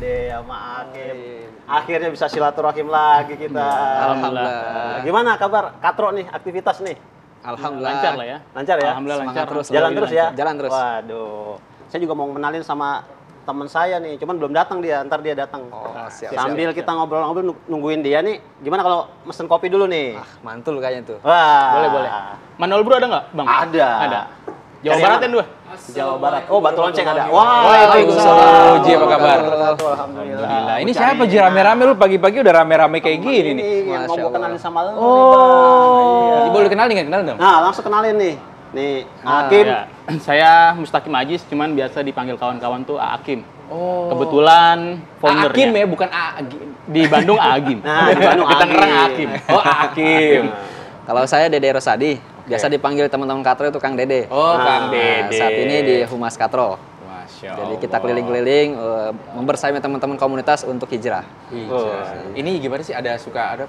Dede sama Akim. Akhirnya bisa silaturahim lagi kita. Alhamdulillah. Gimana kabar Katro nih, aktivitas nih? Alhamdulillah. Lancar lah ya. Lancar ya? Alhamdulillah lancar. Terus, Jalan terus ya? Jalan terus. Waduh. Saya juga mau kenalin sama teman saya nih, cuman belum datang dia, ntar dia datang. Oh, siap. Sambil kita ngobrol-ngobrol nungguin dia nih, gimana kalau mesen kopi dulu nih? Mantul kayaknya tuh. Wah. Boleh. Manol Bro ada nggak, Bang? Ada. Jawa Cari Barat yang kan dua? Jawa Barat. Oh, Batu Lonceng ada. Waalaikumsalam. Ji, apa kabar? Alhamdulillah. Gila, ini siapa Ji rame-rame lu pagi-pagi udah rame-rame kayak gini nih? Yang mau gua kenalin sama lu. Oh, boleh kenalin nggak? Kenalin dong. Nah, langsung kenalin nih. Nih, Hakim. Ya. Saya Mustaqim Ajis, cuman biasa dipanggil kawan-kawan tuh Akim. Oh. Kebetulan foundernya. Akim ya, bukan Agim. Di Bandung Agim. Nah, di Bandung Di Tangerang Agim. Akim. Oh, Akim. Kalau saya Dede Rosadi. Biasa dipanggil teman-teman Katro itu Kang Dede. Oh, Kang Dede. Saat ini di Humas Katro. Masya Jadi Allah. kita keliling-keliling membersamai teman-teman komunitas untuk hijrah. Ini gimana sih, ada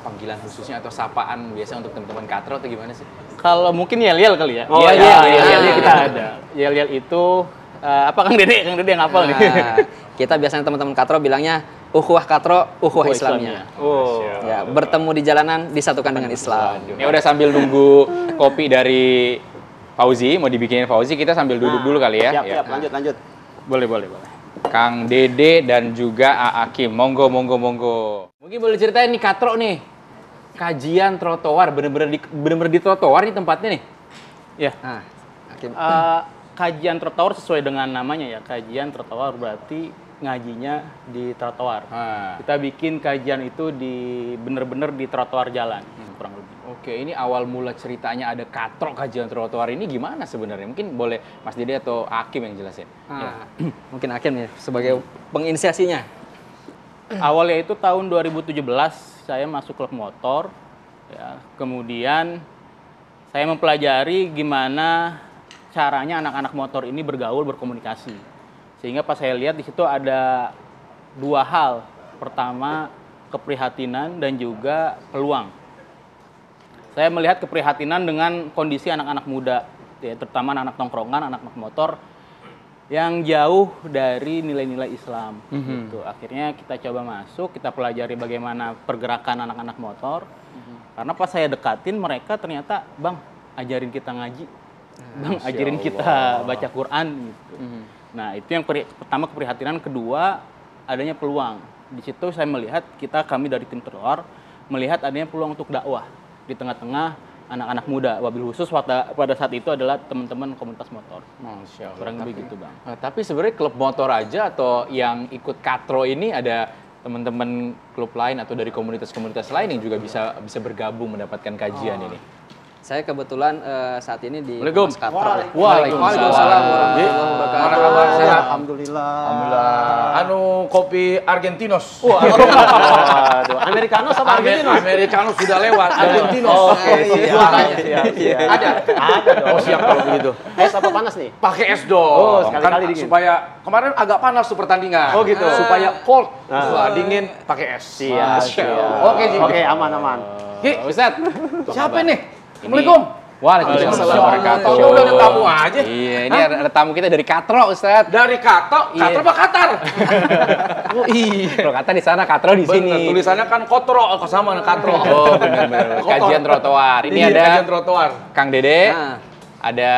panggilan khususnya atau sapaan biasa untuk teman-teman Katro atau gimana sih? Kalau mungkin yel-yel kali ya. Oh, Yel-yel kita ada. Yel-yel itu apa Kang Dede? Kang Dede yang hafal nih. Kita biasanya teman-teman Katro bilangnya ukhuwah Katro, ukhuwah Islamnya. Oh. Ya, bertemu di jalanan disatukan dengan Islam. Ini udah sambil nunggu kopi dari Fauzi, mau dibikinin Fauzi, kita sambil duduk dulu kali ya. Siap, lanjut. Boleh. Kang Dede dan juga Akim, monggo. Mungkin boleh ceritain nih Katro nih. Kajian trotoar, bener-bener di trotoar nih tempatnya nih. Ya. Nah, Hakim. Kajian trotoar sesuai dengan namanya ya. Kajian trotoar berarti ngajinya di trotoar. Kita bikin kajian itu bener-bener di trotoar jalan, kurang lebih. Oke, ini awal mula ceritanya ada Katro kajian trotoar ini gimana sebenarnya? Mungkin boleh Mas Dede atau Akim yang jelasin. Mungkin Hakim ya sebagai penginisiasinya. Awalnya itu tahun 2017 saya masuk klub motor, ya. Kemudian saya mempelajari gimana caranya anak-anak motor ini bergaul, berkomunikasi. Sehingga pas saya lihat di situ ada dua hal. Pertama, keprihatinan dan juga peluang. Saya melihat keprihatinan dengan kondisi anak-anak muda, ya, terutama anak-anak tongkrongan, anak-anak motor yang jauh dari nilai-nilai Islam. Gitu. Akhirnya kita coba masuk, kita pelajari bagaimana pergerakan anak-anak motor. Karena pas saya dekatin mereka ternyata, Bang, ajarin kita ngaji. Bang, ajarin kita baca Quran gitu. Nah, itu yang pertama keprihatinan, kedua adanya peluang. Di situ saya melihat kami dari tim trotoar melihat adanya peluang untuk dakwah di tengah-tengah anak-anak muda, wabil khusus pada saat itu adalah teman-teman komunitas motor. Masya Allah. Kurang lebih gitu, Bang. Tapi sebenarnya klub motor aja atau yang ikut Katro ini ada teman-teman klub lain atau dari komunitas-komunitas lain yang juga bisa bergabung mendapatkan kajian ini? Saya kebetulan saat ini di Assalamualaikum. Humas Katro. Waalaikumsalam. Mana kabar? Sehat? Alhamdulillah. Anu kopi Argentinos. Waduh, Americano sama Argentinos. Americano sudah lewat. Argentinos. Siap. Ada dong. Oh, siap kalau begitu. Es apa panas nih? Pakai es dong. Oh, sekali-kali dingin. Supaya kemarin agak panas tuh pertandingan. Oh, gitu. Supaya cold. Wah, dingin pakai es. Siap. Oke, Ji. Oke, aman. Ki, Ustaz. siapa nih? Assalamualaikum. Waalaikumsalam warahmatullahi Tahu udah ada tamu aja. Iya, ini ada tamu kita dari Katro, Ustaz. Dari Katro apa Qatar? Oh iya. Kalau kata di sana, Katro di sini. Bener, tulisannya kan Kotro, sama Katro. Oh, benar. Kajian trotoar. Ini Iya, ada kajian trotoar. Kang Dede, Nah. ada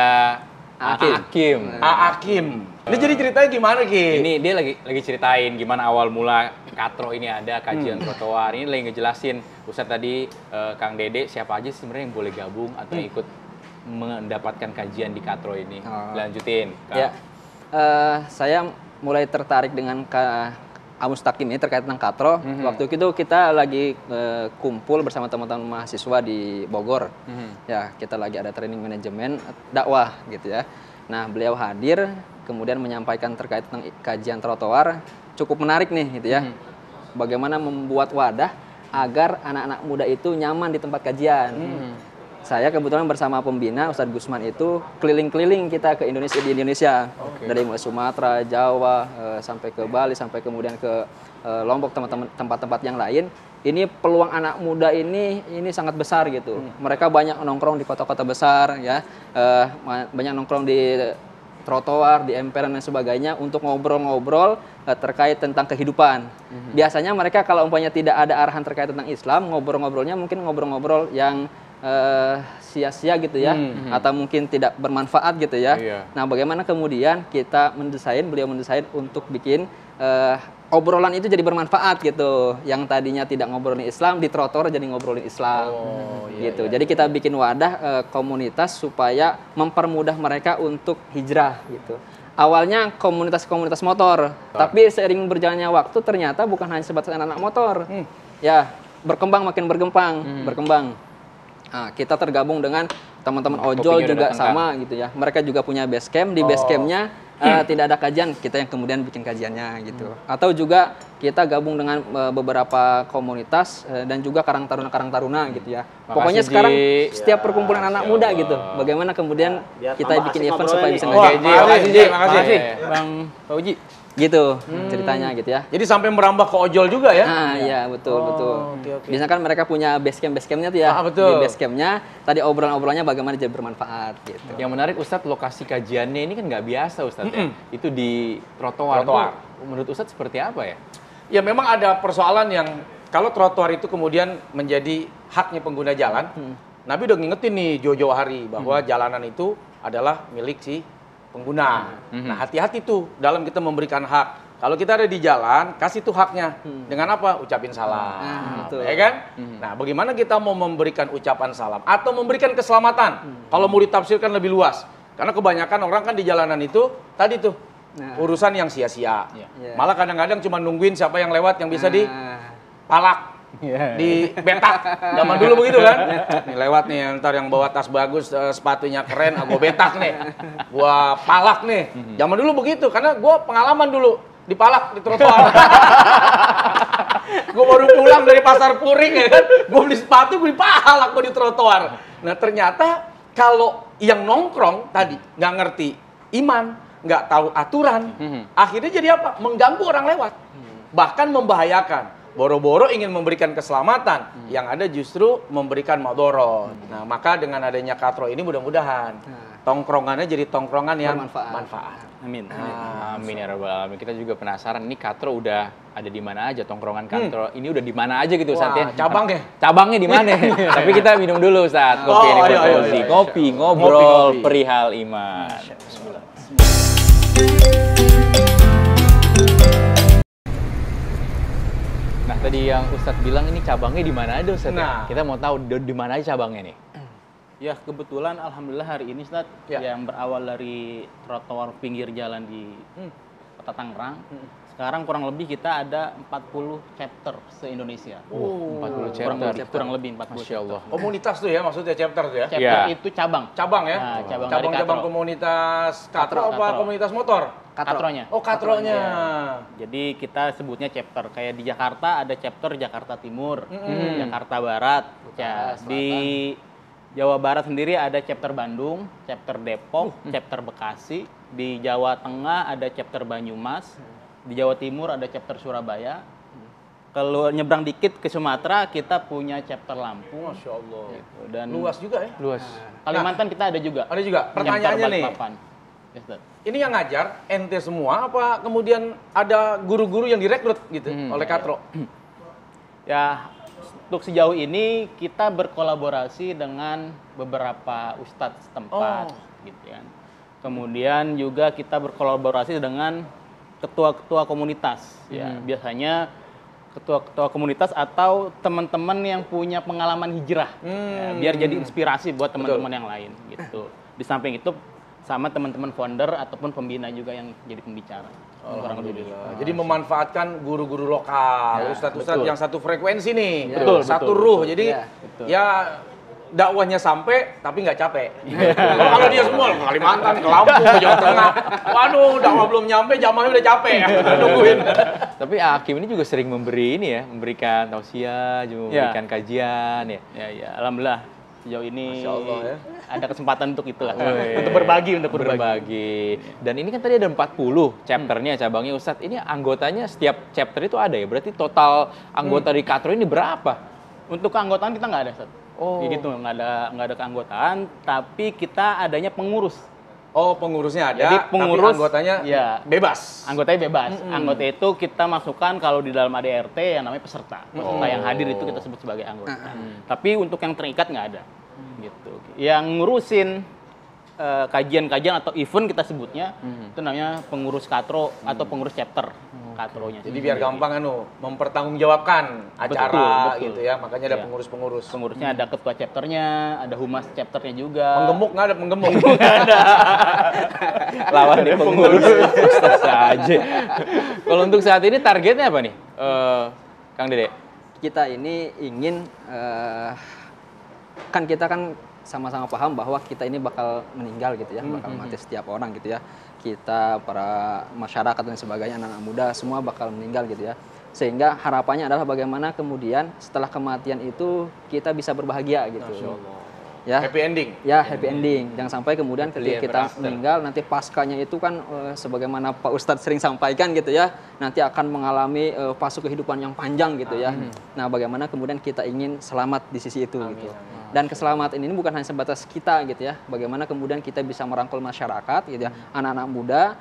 Akim. Akim. Ini jadi ceritanya gimana, Ki? Ini dia lagi ceritain gimana awal mula Katro ini ada kajian trotoar. Ini lagi ngejelasin Ustadz tadi Kang Dede siapa aja sebenarnya yang boleh gabung atau ikut mendapatkan kajian di Katro ini. Lanjutin. Kang. Ya, saya mulai tertarik dengan Mustaqim ini terkait tentang Katro. Waktu itu kita lagi kumpul bersama teman-teman mahasiswa di Bogor. Ya, kita lagi ada training manajemen dakwah gitu ya. Nah, beliau hadir, kemudian menyampaikan terkait tentang kajian trotoar, cukup menarik nih gitu ya. Bagaimana membuat wadah agar anak-anak muda itu nyaman di tempat kajian. Saya kebetulan bersama pembina Ustadz Gusman itu keliling-keliling kita ke Indonesia di Indonesia. Dari mulai Sumatera, Jawa, sampai ke Bali, sampai kemudian ke Lombok, tempat-tempat yang lain. Ini peluang anak muda ini sangat besar gitu. Mereka banyak nongkrong di kota-kota besar ya, banyak nongkrong di trotoar, di emperan dan sebagainya untuk ngobrol-ngobrol terkait tentang kehidupan. Biasanya mereka kalau umpamanya tidak ada arahan terkait tentang Islam, ngobrol-ngobrolnya mungkin ngobrol-ngobrol yang sia-sia gitu ya, atau mungkin tidak bermanfaat gitu ya. Iya. Nah, bagaimana kemudian beliau mendesain untuk bikin obrolan itu jadi bermanfaat gitu. Yang tadinya tidak ngobrolin Islam, di trotoar jadi ngobrolin Islam. Gitu. Jadi kita bikin wadah komunitas supaya mempermudah mereka untuk hijrah gitu. Awalnya komunitas-komunitas motor, tapi seiring berjalannya waktu ternyata bukan hanya sebatas anak-anak motor. Ya, berkembang makin berkembang. Nah, kita tergabung dengan teman-teman ojol Kopinya juga datang, sama gitu ya. Mereka juga punya base camp, di base campnya tidak ada kajian, kita yang kemudian bikin kajiannya gitu. Atau juga kita gabung dengan beberapa komunitas dan juga karang taruna gitu ya. Pokoknya Ji. sekarang setiap perkumpulan anak muda gitu. Bagaimana kemudian Biar kita tambah bikin asik event supaya ngobrolnya bisa nih. ngaji. Ji, makasih Ji, makasih. Bang Pak Uji. Gitu ceritanya gitu ya. Jadi sampai merambah ke ojol juga ya? Nah, iya betul. oke. Biasanya kan mereka punya base campnya tuh ya. Betul. Di base campnya tadi obrolan-obrolannya bagaimana jadi bermanfaat gitu. Yang menarik Ustadz, lokasi kajiannya ini kan nggak biasa Ustadz ya. Itu di trotoar. Trotoar. Itu menurut Ustadz seperti apa ya? Ya memang ada persoalan yang kalau trotoar itu kemudian menjadi haknya pengguna jalan, Nabi udah ngingetin nih jauh-jauh hari bahwa jalanan itu adalah milik si pengguna. Nah, hati-hati tuh dalam kita memberikan hak. Kalau kita ada di jalan, kasih tuh haknya. Dengan apa? Ucapin salam. betul. Ya kan? Nah, bagaimana kita mau memberikan ucapan salam atau memberikan keselamatan? Kalau mau ditafsirkan lebih luas. Karena kebanyakan orang kan di jalanan itu tadi tuh urusan yang sia-sia. Iya. Malah kadang-kadang cuma nungguin siapa yang lewat yang bisa Nah, dipalak. Di betak. Zaman dulu begitu kan? Nih lewat nih ntar yang bawa tas bagus, sepatunya keren, gua betak nih. Gua palak nih. Zaman dulu begitu karena gua pengalaman dulu dipalak di trotoar. Gua baru pulang dari pasar Puring ya kan. Gua beli sepatu, gua dipalak gua di trotoar. Nah, ternyata kalau yang nongkrong tadi nggak ngerti iman, nggak tahu aturan, akhirnya jadi apa? Mengganggu orang lewat. Bahkan membahayakan. Boro-boro ingin memberikan keselamatan, yang ada justru memberikan madorot. Nah, maka dengan adanya katro ini mudah-mudahan tongkrongannya jadi tongkrongan yang manfaat. Amin. Amin ya rabbal alamin. Kita juga penasaran ini katro udah ada di mana aja, tongkrongan katro ini udah di mana aja gitu Ustadz ya. Cabangnya? Cabangnya di mana? Tapi kita minum dulu Ustadz. Kopi ini buat ayo, Fauzi. ayo. Ngopi, ngobrol Ngopi. perihal iman. Nah, tadi yang Ustadz bilang ini cabangnya di mana aja Ustadz ya? Nah. Kita mau tahu di mana aja cabangnya nih. Ya kebetulan alhamdulillah hari ini Ustadz Ya. yang berawal dari trotoar pinggir jalan di Kota Tangerang. Sekarang kurang lebih kita ada 40 chapter se-Indonesia. 40 Kurang lebih 40 Masya Allah. Komunitas tuh ya, maksudnya chapter tuh ya? Chapter Ya. itu cabang. Cabang ya? Nah, cabang dari Cabang-cabang katro. komunitas katro apa Katro. komunitas motor? Katronya. Oh, katronya. Jadi kita sebutnya chapter. Kayak di Jakarta ada chapter Jakarta Timur, Jakarta Barat. Ya, di Jawa Barat sendiri ada chapter Bandung, chapter Depok, chapter Bekasi. Di Jawa Tengah ada chapter Banyumas. Di Jawa Timur ada chapter Surabaya. Kalau nyebrang dikit ke Sumatera kita punya chapter Lampung. Masya Allah. Gitu. Dan Luas juga ya? Luas. Kalimantan kita ada juga. Ada juga. Pertanyaannya Chapter nih, Balikpapan. Yes, Dad. ini yang ngajar ente semua apa kemudian ada guru-guru yang direkrut gitu oleh katro? Ya, untuk sejauh ini kita berkolaborasi dengan beberapa ustadz setempat, gitu kan. Kemudian juga kita berkolaborasi dengan ketua-ketua komunitas. Ya, biasanya ketua-ketua komunitas atau teman-teman yang punya pengalaman hijrah, ya, biar jadi inspirasi buat teman-teman yang lain, gitu. Di samping itu sama teman-teman founder ataupun pembina juga yang jadi pembicara. Kurang lebih. Jadi memanfaatkan guru-guru lokal, ustadz-ustadz betul. yang satu frekuensi nih, Betul, satu betul, ruh. betul. Jadi Iya, ya dakwahnya sampai tapi nggak capek. Kalau dia semua ke Kalimantan, ke Lampung, ke Jawa Tengah, waduh dakwah belum nyampe, jamaahnya udah capek ya, nungguin. Tapi Hakim ini juga sering memberi ini ya, memberikan tausiah, juga memberikan kajian ya. Ya, alhamdulillah sejauh ini Masya Allah, ya. ada kesempatan untuk itulah. Wih. Untuk berbagi. Berbagi. Dan ini kan tadi ada 40 chapternya, cabangnya Ustadz. Ini anggotanya setiap chapter itu ada ya? Berarti total anggota di Katro ini berapa? Untuk keanggotaan kita nggak ada, Ustaz. Oh. Kayak gitu, nggak ada keanggotaan, tapi kita adanya pengurus. Oh, pengurusnya ada, Jadi pengurus, tapi anggotanya ya, bebas. Anggotanya bebas. Anggota itu kita masukkan kalau di dalam ADRT yang namanya peserta. Peserta yang hadir itu kita sebut sebagai anggota. Tapi untuk yang terikat nggak ada. Gitu. Yang ngurusin kajian-kajian atau event kita sebutnya itu namanya pengurus katro atau pengurus chapter katronya. Jadi biar gampang mempertanggungjawabkan acara betul. gitu ya. Makanya ada Iya. pengurus-pengurus. Pengurusnya ada ketua chapternya, ada humas chapternya juga. Menggemuk nggak ada menggemuk. Lawan di pengurus. Aja. Kalau untuk saat ini targetnya apa nih, Kang Dede? Kita ini ingin kita kan sama-sama paham bahwa kita ini bakal meninggal gitu ya, bakal mati setiap orang gitu ya. Kita, para masyarakat dan sebagainya, anak-anak muda semua bakal meninggal gitu ya. Sehingga harapannya adalah bagaimana kemudian setelah kematian itu kita bisa berbahagia gitu. Ya. Happy ending. Ya, happy ending. Jangan sampai kemudian ketika Ever kita after. meninggal nanti paskanya itu kan sebagaimana Pak Ustadz sering sampaikan gitu ya, nanti akan mengalami fase kehidupan yang panjang gitu ya. Nah, bagaimana kemudian kita ingin selamat di sisi itu gitu. Dan keselamatan ini bukan hanya sebatas kita gitu ya. Bagaimana kemudian kita bisa merangkul masyarakat gitu ya, anak-anak muda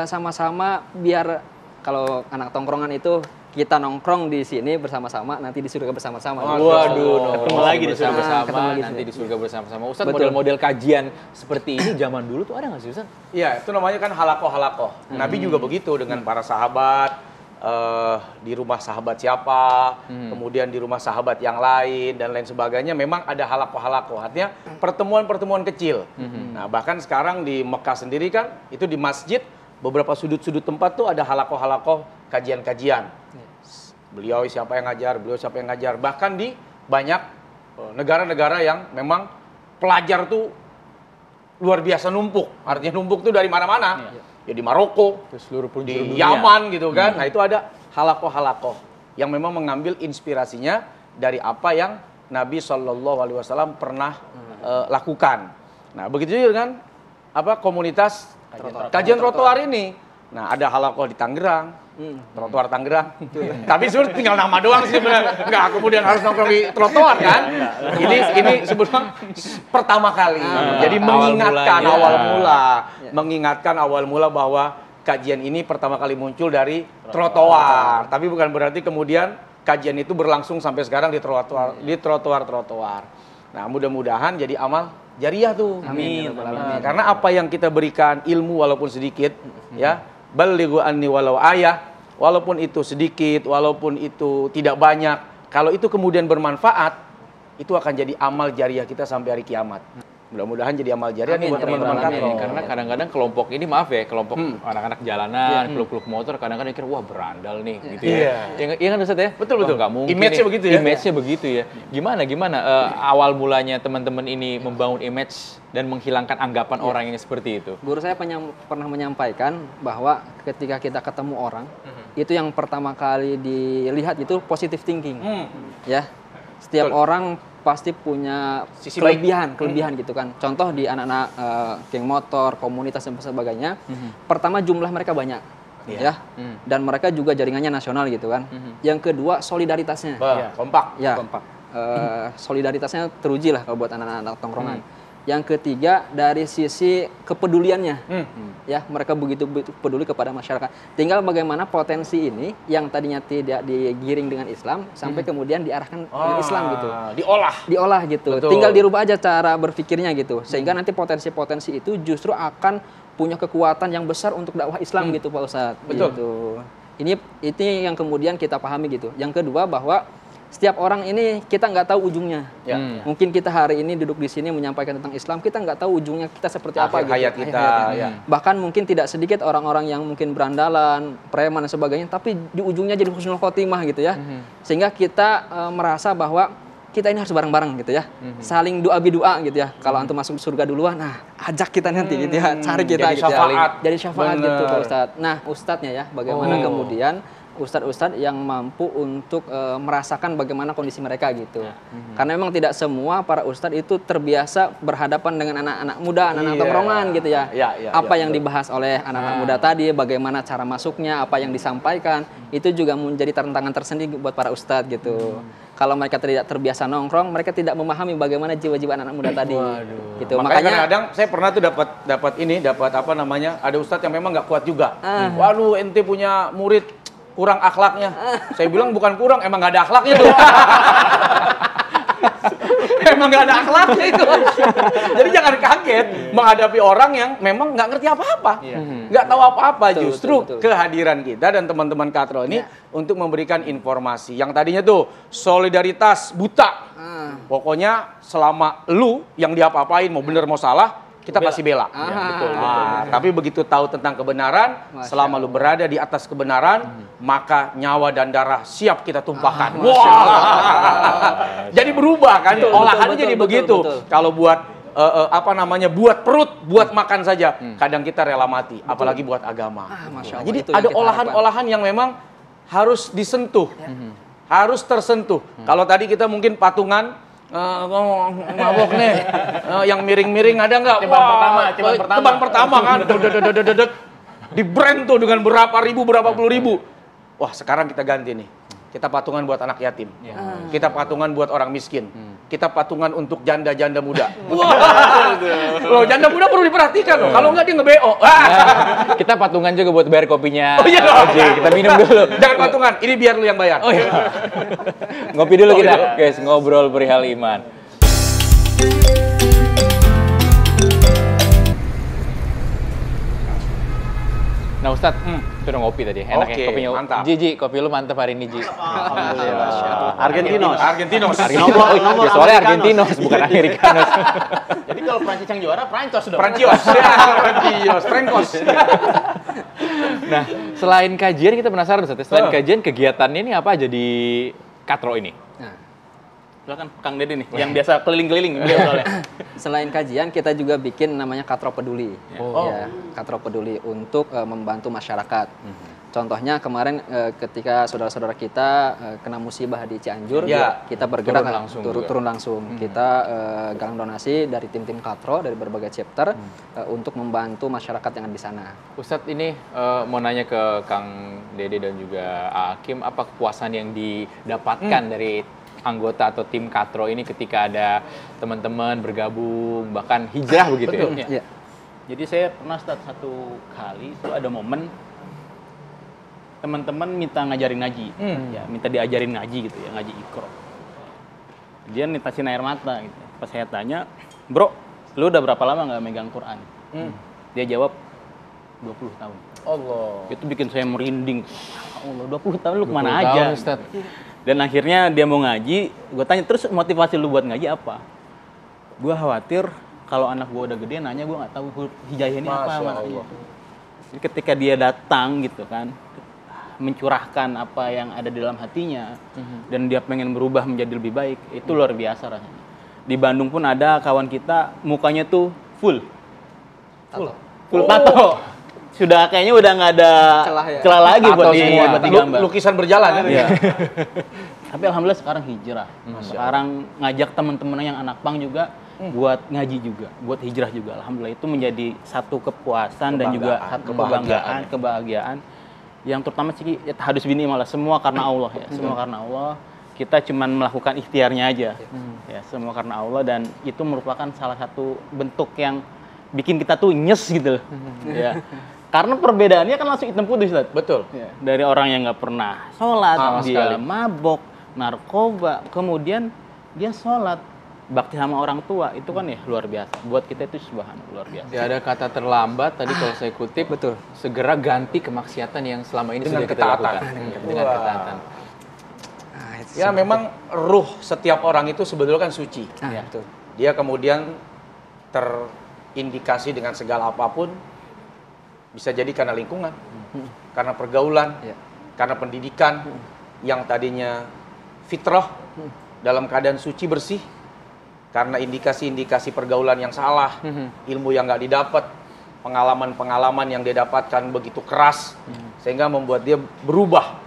sama-sama biar kalau anak tongkrongan itu kita nongkrong di sini bersama-sama, nanti di surga bersama-sama. Waduh, Ketemu lagi di surga. bersama-sama, Ketemu lagi di nanti di surga bersama-sama. Ustaz, Betul. model-model kajian seperti ini zaman dulu tuh ada nggak sih, Ustaz? Iya, itu namanya kan halakoh-halakoh. Nabi juga begitu dengan para sahabat, di rumah sahabat siapa, kemudian di rumah sahabat yang lain, dan lain sebagainya. Memang ada halakoh-halakoh, artinya pertemuan-pertemuan kecil. Nah, bahkan sekarang di Mekah sendiri kan, itu di masjid, beberapa sudut-sudut tempat tuh ada halakoh-halakoh kajian-kajian. Beliau siapa yang ngajar. Bahkan di banyak negara-negara yang memang pelajar tuh luar biasa numpuk. Artinya numpuk tuh dari mana-mana. Ya di Maroko, Terus seluruh di penjuru dunia. Yaman gitu kan. Nah, itu ada halakoh-halakoh yang memang mengambil inspirasinya dari apa yang Nabi SAW pernah lakukan. Nah, begitu juga kan komunitas kajian trotoar ini. Nah, ada halakoh di Tangerang, trotoar Tangerang. Tapi sebenarnya tinggal nama doang sih sebenarnya. Nggak kemudian harus nongkrong di trotoar kan. Ini sebenarnya pertama kali. Jadi mengingatkan mengingatkan awal mula bahwa kajian ini pertama kali muncul dari trotoar. Tapi bukan berarti kemudian kajian itu berlangsung sampai sekarang di trotoar. Nah, mudah-mudahan jadi amal jariah tuh. Amin. Nah, karena apa yang kita berikan ilmu walaupun sedikit, ya, balighu anni walau ayah, walaupun itu sedikit, walaupun itu tidak banyak, kalau itu kemudian bermanfaat, itu akan jadi amal jariah kita sampai hari kiamat. Mudah-mudahan jadi amal jariah nih buat teman-teman katro. Karena kadang-kadang kelompok ini, maaf ya, kelompok anak-anak jalanan, klub-klub motor, kadang-kadang mikir, wah berandal nih, gitu ya. Iya kan Ustaz ya? Betul. Wah, nggak mungkin Image-nya nih. begitu ya? Image-nya begitu ya. Gimana awal mulanya teman-teman ini membangun image dan menghilangkan anggapan orang yang seperti itu? Guru saya pernah menyampaikan bahwa ketika kita ketemu orang, itu yang pertama kali dilihat itu positive thinking. Ya. Setiap orang pasti punya Sisi baik. kelebihan gitu kan. Contoh di anak-anak geng motor, komunitas dan sebagainya. Pertama jumlah mereka banyak. Ya. Dan mereka juga jaringannya nasional gitu kan. Yang kedua solidaritasnya. Kompak. Ya. Solidaritasnya teruji lah kalau buat anak-anak tongkrongan. Yang ketiga dari sisi kepeduliannya, ya mereka begitu peduli kepada masyarakat. Tinggal bagaimana potensi ini yang tadinya tidak digiring dengan Islam sampai kemudian diarahkan dengan Islam gitu, diolah gitu. Betul. Tinggal dirubah aja cara berpikirnya gitu, sehingga nanti potensi-potensi itu justru akan punya kekuatan yang besar untuk dakwah Islam gitu Pak Ustadz. Betul. Gitu. Ini yang kemudian kita pahami gitu. Yang kedua bahwa setiap orang ini kita nggak tahu ujungnya. Ya. Mungkin kita hari ini duduk di sini menyampaikan tentang Islam, kita nggak tahu ujungnya kita seperti apa Akhir gitu. hayat kita, ya. Bahkan mungkin tidak sedikit orang-orang yang mungkin berandalan, preman dan sebagainya, tapi di ujungnya jadi husnul khotimah gitu ya. Sehingga kita merasa bahwa kita ini harus bareng-bareng gitu ya. Saling doa bidua gitu ya. Kalau antum masuk surga duluan, nah ajak kita nanti gitu ya. Cari kita Jadi gitu syafaat. ya. Jadi syafaat Bener. gitu Pak Ustadz. Nah, Ustadznya ya bagaimana kemudian ustadz-ustadz yang mampu untuk merasakan bagaimana kondisi mereka gitu. Karena memang tidak semua para ustadz itu terbiasa berhadapan dengan anak-anak muda, anak-anak tongkrongan gitu ya. Apa yang dibahas oleh anak-anak muda tadi, bagaimana cara masuknya, apa yang disampaikan, itu juga menjadi tantangan tersendiri buat para ustadz gitu. Kalau mereka tidak terbiasa nongkrong, mereka tidak memahami bagaimana jiwa-jiwa anak muda tadi. Gitu. Makanya kadang-kadang saya pernah tuh dapat apa namanya, ada ustadz yang memang nggak kuat juga. Waduh, ente punya murid kurang akhlaknya. Saya bilang bukan kurang, emang nggak ada akhlaknya tuh. Emang nggak ada akhlaknya itu. Jadi jangan kaget menghadapi orang yang memang nggak ngerti apa-apa, nggak tahu apa-apa. Justru kehadiran kita dan teman-teman Katro ini untuk memberikan informasi yang tadinya tuh solidaritas buta. Pokoknya selama lu yang diapa-apain mau bener mau salah, kita pasti bela. Betul. Tapi begitu tahu tentang kebenaran, selama lu berada di atas kebenaran, maka nyawa dan darah siap kita tumpahkan. Jadi berubah kan, olahannya jadi begitu. Kalau buat apa namanya, buat perut, buat makan saja, kadang kita rela mati, apalagi buat agama. Jadi ada olahan-olahan yang memang harus disentuh, harus tersentuh. Kalau tadi kita mungkin patungan, mabok nih, yang miring-miring ada nggak? Tebang pertama kan, di brand tuh dengan berapa ribu, berapa puluh ribu. Wah, sekarang kita ganti nih. Kita patungan buat anak yatim. Kita patungan buat orang miskin. Kita patungan untuk janda-janda muda. Loh, janda muda perlu diperhatikan loh. Kalau nggak dia nge-BO. Kita patungan juga buat bayar kopinya. Oh iya dong. Kita minum dulu. Jangan patungan, ini biar lu yang bayar. Oh iya. Ngopi dulu kita, guys, ngobrol perihal iman. Nah Ustadz, sudah ngopi tadi, enak ya kopinya. Mantap. Ji, kopi lu mantap hari ini, Ji. Alhamdulillah. Argentinos. Soalnya Argentinos, bukan Amerikanos. Jadi kalau Prancis yang juara, Prancis dong. Prancis, Frankos. Nah, selain kajian kita penasaran Ustadz, selain kajian kegiatannya ini apa aja di Katro ini? Silakan Kang Dede nih, yang biasa keliling-keliling beliau soalnya. Selain kajian, kita juga bikin namanya Katro Peduli. Ya, Katro Peduli untuk membantu masyarakat. Contohnya kemarin ketika saudara-saudara kita kena musibah di Cianjur, kita bergerak turun langsung. Kita galang donasi dari tim-tim Katro dari berbagai chapter untuk membantu masyarakat yang ada di sana. Ustadz ini mau nanya ke Kang Dede dan juga Hakim, apa kepuasan yang didapatkan dari anggota atau tim Katro ini ketika ada teman-teman bergabung, bahkan hijrah begitu ya? Jadi saya pernah satu kali itu ada momen teman-teman minta ngajarin ngaji, ya minta diajarin ngaji gitu ya, ngaji Iqra. Dia nitasin air mata gitu. Pas saya tanya, bro, lu udah berapa lama nggak megang Quran? Dia jawab 20 tahun. Allah. Itu bikin saya merinding. Allah, 20 tahun lu kemana aja? Ustaz. Dan akhirnya dia mau ngaji, gue tanya terus motivasi lu buat ngaji apa? Gue khawatir kalau anak gue udah gede nanya gue nggak tahu hijayah ini apa maknanya. Jadi ketika dia datang gitu kan, mencurahkan apa yang ada di dalam hatinya dan dia pengen berubah menjadi lebih baik, itu luar biasa rasanya. Di Bandung pun ada kawan kita mukanya tuh full tato. Sudah kayaknya udah nggak ada celah lagi buat digambar. Lukisan berjalan kan? Iya. Tapi alhamdulillah sekarang hijrah. Sekarang ngajak teman-teman yang anak pang juga buat ngaji juga, buat hijrah juga. Alhamdulillah itu menjadi satu kepuasan dan juga satu kebahagiaan yang terutama sih hadus bini malah semua karena Allah ya. Semua karena Allah. Kita cuman melakukan ikhtiarnya aja. Ya, semua karena Allah dan itu merupakan salah satu bentuk yang bikin kita tuh nyes gitu loh. Ya. Karena perbedaannya kan langsung hitam putih, Ustaz. Betul. Ya, dari orang yang nggak pernah sholat, dia mabok, narkoba, kemudian dia sholat, bakti sama orang tua, itu kan ya luar biasa. Buat kita itu subhanallah luar biasa. Ya, ada kata terlambat tadi kalau saya kutip, betul. Segera ganti kemaksiatan yang selama ini dengan sudah kita lakukan. Dengan ketaatan. Ya memang ruh setiap orang itu sebetulnya kan suci. Ya, betul. Dia kemudian terindikasi dengan segala apapun. Bisa jadi karena lingkungan, karena pergaulan, karena pendidikan yang tadinya fitrah dalam keadaan suci bersih, karena indikasi-indikasi pergaulan yang salah, ilmu yang nggak didapat, pengalaman-pengalaman yang dia dapatkan begitu keras, sehingga membuat dia berubah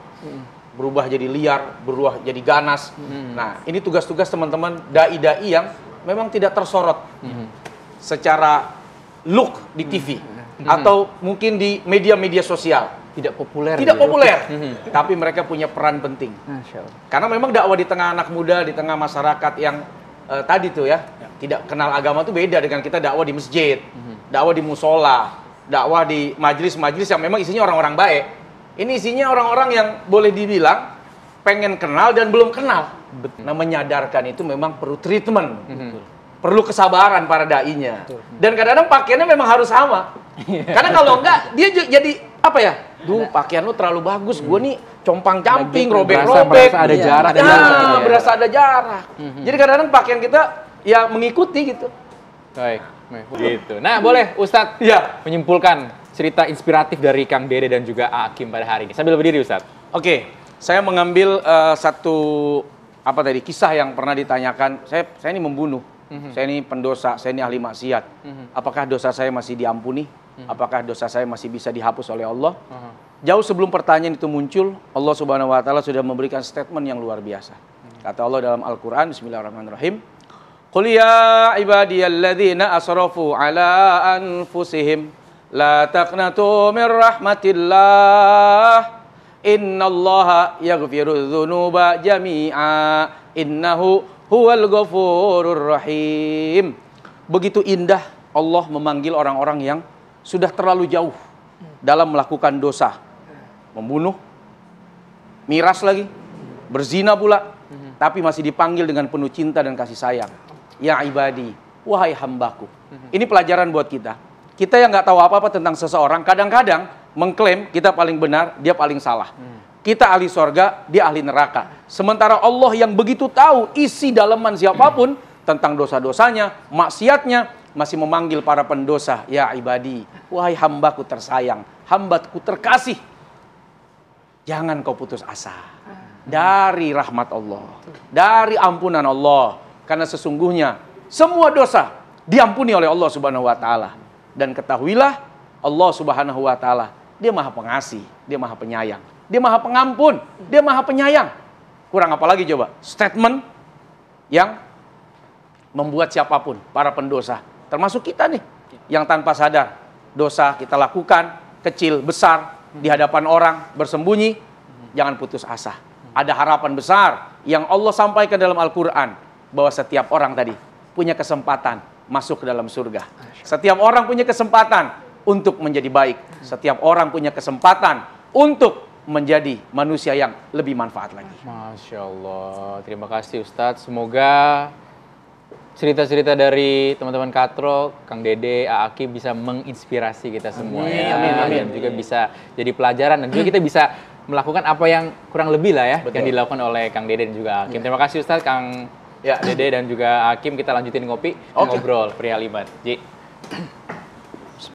berubah jadi liar, berubah jadi ganas. Nah, ini tugas-tugas teman-teman dai-dai yang memang tidak tersorot secara look di TV atau mungkin di media-media sosial. Tidak populer. Tidak populer, tapi mereka punya peran penting. Masya Allah. Karena memang dakwah di tengah anak muda, di tengah masyarakat yang tadi tuh ya, tidak kenal agama tuh beda dengan kita dakwah di masjid, dakwah di musola, dakwah di majelis-majelis yang memang isinya orang-orang baik. Ini isinya orang-orang yang boleh dibilang pengen kenal dan belum kenal. Nah, menyadarkan itu memang perlu treatment. Perlu kesabaran para dai-nya. Dan kadang-kadang pakaiannya memang harus sama. Karena kalau enggak, dia jadi apa ya? Duh, pakaian lu terlalu bagus. Gue nih compang-camping, robek-robek. Berasa ada jarak. Berasa ada jarak. Jadi kadang-kadang pakaian kita ya mengikuti gitu. Baik. Gitu. Nah, boleh Ustadz menyimpulkan cerita inspiratif dari Kang Dede dan juga Hakim pada hari ini. Sambil berdiri, Ustadz. Oke, saya mengambil satu kisah yang pernah ditanyakan. Saya ini membunuh. Saya ini pendosa, saya ini ahli maksiat. Apakah dosa saya masih diampuni? Apakah dosa saya masih bisa dihapus oleh Allah? Jauh sebelum pertanyaan itu muncul, Allah Subhanahu wa taala sudah memberikan statement yang luar biasa. Kata Allah dalam Al-Qur'an, bismillahirrahmanirrahim. Qul ya ibadiyalladzina asrafu ala anfusihim la taqnatu min rahmatillah. Innallaha yaghfiru dzunuba jami'a. Innahu huwal ghafurur rahim. Begitu indah Allah memanggil orang-orang yang sudah terlalu jauh dalam melakukan dosa. Membunuh, miras lagi, berzina pula, tapi masih dipanggil dengan penuh cinta dan kasih sayang. Ya ibadi, wahai hambaku. Ini pelajaran buat kita. Kita yang nggak tahu apa-apa tentang seseorang, kadang-kadang mengklaim kita paling benar, dia paling salah. Kita ahli sorga, dia ahli neraka. Sementara Allah yang begitu tahu isi dalaman siapapun tentang dosa-dosanya, maksiatnya, masih memanggil para pendosa. Ya ibadi, wahai hambaku tersayang, hambaku terkasih. Jangan kau putus asa dari rahmat Allah, dari ampunan Allah. Karena sesungguhnya semua dosa diampuni oleh Allah Subhanahu wa taala. Dan ketahuilah Allah Subhanahu wa taala, Dia Maha Pengasih, Dia Maha Penyayang. Dia Maha Pengampun, Dia Maha Penyayang. Kurang apa lagi coba? Statement yang membuat siapapun, para pendosa, termasuk kita nih, yang tanpa sadar, dosa kita lakukan, kecil, besar, di hadapan orang, bersembunyi, jangan putus asa. Ada harapan besar yang Allah sampaikan dalam Al-Quran, bahwa setiap orang tadi punya kesempatan masuk ke dalam surga. Setiap orang punya kesempatan untuk menjadi baik. Setiap orang punya kesempatan untuk menjadi manusia yang lebih manfaat lagi. Masya Allah. Terima kasih Ustadz. Semoga cerita-cerita dari teman-teman Katro, Kang Dede, Hakim bisa menginspirasi kita semua. Dan juga bisa jadi pelajaran. Dan juga kita bisa melakukan apa yang kurang lebih lah ya. Yang dilakukan oleh Kang Dede dan juga Hakim. Terima kasih Ustadz, Kang Dede dan juga Hakim. Kita lanjutin ngopi, ngobrol perihal iman. Ji.